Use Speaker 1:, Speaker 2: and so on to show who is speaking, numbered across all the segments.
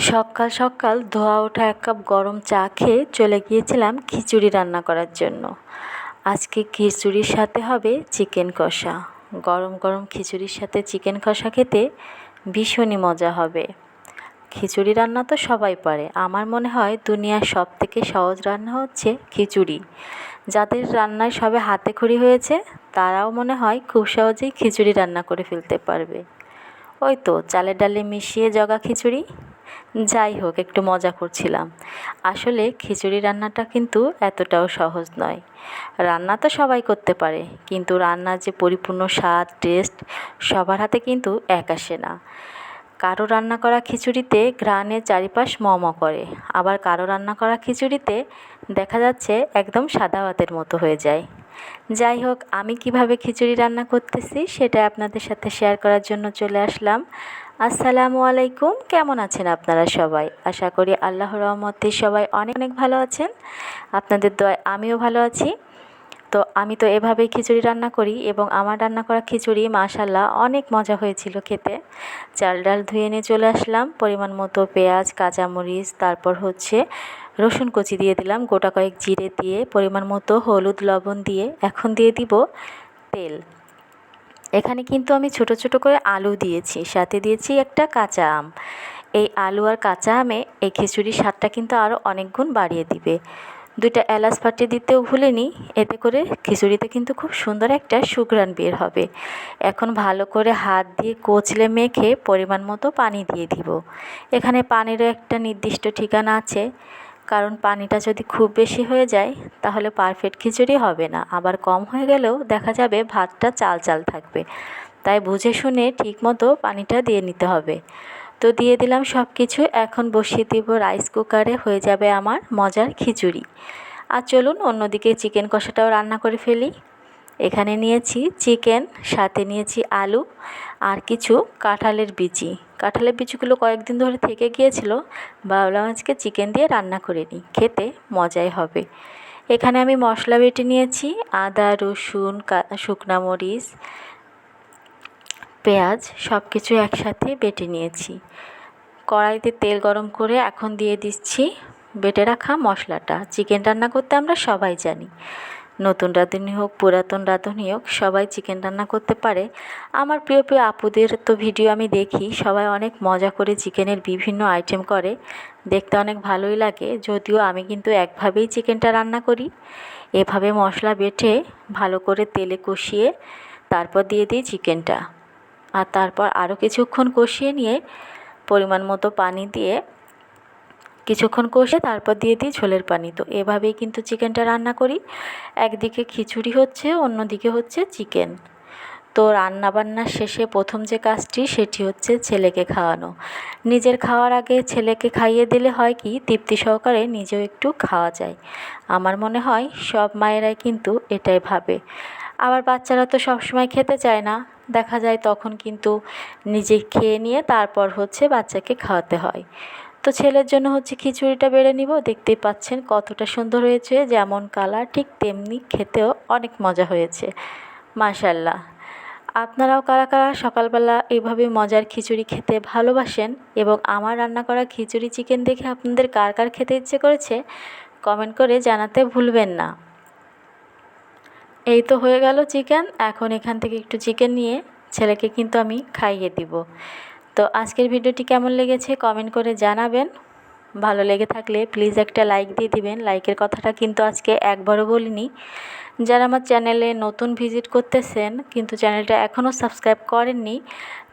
Speaker 1: সকাল সকাল ধোয়া ওঠা এক কাপ গরম চা খেয়ে চলে গিয়েছিলাম খিচুড়ি রান্না করার জন্য। আজকে খিচুড়ির সাথে হবে চিকেন কষা। গরম গরম খিচুড়ির সাথে চিকেন কষা খেতে ভীষণই মজা হবে। খিচুড়ি রান্না তো সবাই পারে, আমার মনে হয় দুনিয়ার সবথেকে সহজ রান্না হচ্ছে খিচুড়ি। যাদের রান্নায় সবে হাতেখড়ি হয়েছে তারাও মনে হয় খুব সহজেই খিচুড়ি রান্না করে ফেলতে পারবে। ওই তো চালের ডালে মিশিয়ে জগা খিচুড়ি। যাই হোক, একটু মজা করছিলাম। আসলে খিচুড়ি রান্নাটা কিন্তু এতটাও সহজ নয়। রান্না তো সবাই করতে পারে, কিন্তু রান্নার যে পরিপূর্ণ স্বাদ, টেস্ট সবার হাতে কিন্তু এক আসে না। কারো রান্না করা খিচুড়িতে ঘ্রাণে চারিপাশ ম ম করে, আবার কারো রান্না করা খিচুড়িতে দেখা যাচ্ছে একদম সাদা ভাতের মতো হয়ে যায়। যাই হোক, আমি কিভাবে খিচুড়ি রান্না করতেছি সেটা আপনাদের সাথে শেয়ার করার জন্য চলে আসলাম। আসসালামু আলাইকুম, কেমন আছেন আপনারা সবাই? আশা করি আল্লাহর রহমতে সবাই অনেক অনেক ভালো আছেন। আপনাদের দয়ায় আমিও ভালো আছি। তো আমি তো এভাবেই খিচুড়ি রান্না করি এবং আমার রান্না করা খিচুড়ি মাশাল্লাহ অনেক মজা হয়েছিল খেতে। চাল ডাল ধুয়ে নিয়ে চলে আসলাম, পরিমাণ মতো পেঁয়াজ, কাঁচামরিচ, তারপর রসুন কুচি দিয়ে দিলাম, গোটা কয়েক জিরে দিয়ে, পরিমাণ মতো হলুদ লবণ দিয়ে এখন দিয়ে দিব তেল। এখানে কিন্তু আমি ছোট ছোট করে আলু দিয়েছি, সাথে দিয়েছি একটা কাঁচা আম। এই আলু আর কাঁচা আমে এই খিচুড়ির স্বাদটা কিন্তু আরও অনেক গুণ বাড়িয়ে দিবে। 2টা এলাচ ফাটিয়ে দিতেও ভুলিনি, এতে করে খিচুড়িতে কিন্তু খুব সুন্দর একটা সুঘ্রাণ বের হবে। এখন ভালো করে হাত দিয়ে কচলে মেখে পরিমাণ মতো পানি দিয়ে দিব। এখানে পানিরও একটা নির্দিষ্ট ঠিকানা আছে, কারণ পানিটা যদি খুব বেশি হয়ে যায় তাহলে পারফেক্ট খিচুড়ি হবে না, আবার কম হয়ে গেলেও দেখা যাবে ভাতটা চাল চাল থাকবে। তাই বুঝে শুনে ঠিক মতো পানিটা দিয়ে নিতে হবে। তো দিয়ে দিলাম সব কিছু। এখন বসিয়ে দিব রাইস কুকারে, হয়ে যাবে আমার মজার খিচুড়ি। আর চলুন অন্যদিকে চিকেন কষাটাও রান্না করে ফেলি। এখানে নিয়েছি চিকেন, সাথে নিয়েছি আলু আর কিছু কাঁঠালের বিচি। কাঁঠালের বিচিগুলো কয়েকদিন ধরে থেকে গিয়েছিল, ভাবলাম আজকে চিকেন দিয়ে রান্না করে নিই, খেতে মজাই হবে। এখানে আমি মশলা বেটে নিয়েছি, আদা, রসুন, শুকনা মরিচ, পেঁয়াজ সব কিছু একসাথে বেটে নিয়েছি। কড়াইতে তেল গরম করে এখন দিয়ে দিচ্ছি বেটে রাখা মশলাটা। চিকেন রান্না করতে আমরা সবাই জানি, নতুন রাঁধুনি হোক পুরাতন রাঁধুনি হোক সবাই চিকেন রান্না করতে পারে। আমার প্রিয় প্রিয় আপুদের তো ভিডিও আমি দেখি, সবাই অনেক মজা করে চিকেনের বিভিন্ন আইটেম করে, দেখতে অনেক ভালোই লাগে। যদিও আমি কিন্তু একভাবেই চিকেনটা রান্না করি, এভাবে মশলা বেটে ভালো করে তেলে কষিয়ে তারপর দিয়ে দিই চিকেনটা। আর তারপর আরও কিছুক্ষণ কষিয়ে নিয়ে পরিমাণ মতো পানি দিয়ে কিছুক্ষণ কষে তারপর দিয়ে দিই ঝোলের পানি। তো এভাবেই কিন্তু চিকেনটা রান্না করি। একদিকে খিচুড়ি হচ্ছে, অন্যদিকে হচ্ছে চিকেন। তো রান্নাবান্নার শেষে প্রথম যে কাজটি সেটি হচ্ছে ছেলেকে খাওয়ানো। নিজের খাওয়ার আগে ছেলেকে খাইয়ে দিলে হয় কি, তৃপ্তি সহকারে নিজেও একটু খাওয়া যায়। আমার মনে হয় সব মায়েরাই কিন্তু এটাই ভাবে। আবার বাচ্চারা তো সবসময় খেতে চায় না, দেখা যায় তখন কিন্তু নিজে খেয়ে নিয়ে তারপর বাচ্চাকে খাওয়াতে হয়। তো ছেলের জন্য খিচুড়িটা বেড়ে নিব। দেখতেই পাচ্ছেন কতটা সুন্দর হয়েছে, যেমন কালার ঠিক তেমনি খেতেও অনেক মজা হয়েছে মাশাল্লাহ। আপনারাও কারা কারা সকালবেলা এইভাবে মজার খিচুড়ি খেতে ভালোবাসেন এবং আমার রান্না করা খিচুড়ি চিকেন দেখে আপনাদের কার কার খেতে ইচ্ছে করেছে কমেন্ট করে জানাতে ভুলবেন না। এই তো হয়ে গেল চিকেন। এখন এখান থেকে একটু চিকেন নিয়ে ছেলেকে কিন্তু আমি খাইয়ে দিব। তো আজকের ভিডিওটি কেমন লেগেছে কমেন্ট করে জানাবেন। ভালো লেগে থাকলে প্লিজ একটা লাইক দিয়ে দিবেন। লাইকের কথাটা কিন্তু আজকে একবারও বলিনি। যারা আমার চ্যানেলে নতুন ভিজিট করতেছেন কিন্তু চ্যানেলটা এখনও সাবস্ক্রাইব করেননি,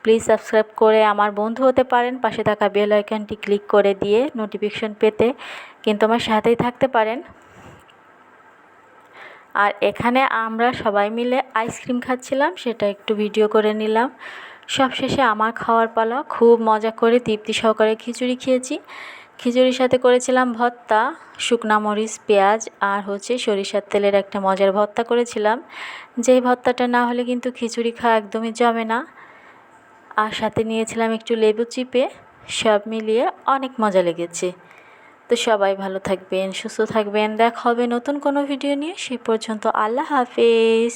Speaker 1: প্লিজ সাবস্ক্রাইব করে আমার বন্ধু হতে পারেন। পাশে থাকা বেল আইকনটি ক্লিক করে দিয়ে নোটিফিকেশন পেতে কিন্তু আমার সাথেই থাকতে পারেন। আর এখানে আমরা সবাই মিলে আইসক্রিম খাচ্ছিলাম, সেটা একটু ভিডিও করে নিলাম। সবশেষে আমার খাওয়ার পালা। খুব মজা করে তৃপ্তি সহকারে খিচুড়ি খেয়েছি। খিচুড়ির সাথে করেছিলাম ভর্তা, শুকনা মরিচ, পেঁয়াজ আর সরিষার তেলের একটা মজার ভর্তা করেছিলাম, যেই ভর্তাটা না হলে কিন্তু খিচুড়ি খাওয়া একদমই জমে না। আর সাথে নিয়েছিলাম একটু লেবু চিপে। সব মিলিয়ে অনেক মজা লেগেছে। তো সবাই ভালো থাকবেন, সুস্থ থাকবেন। দেখা হবে নতুন কোনো ভিডিও নিয়ে। সেই পর্যন্ত আল্লাহ হাফেজ।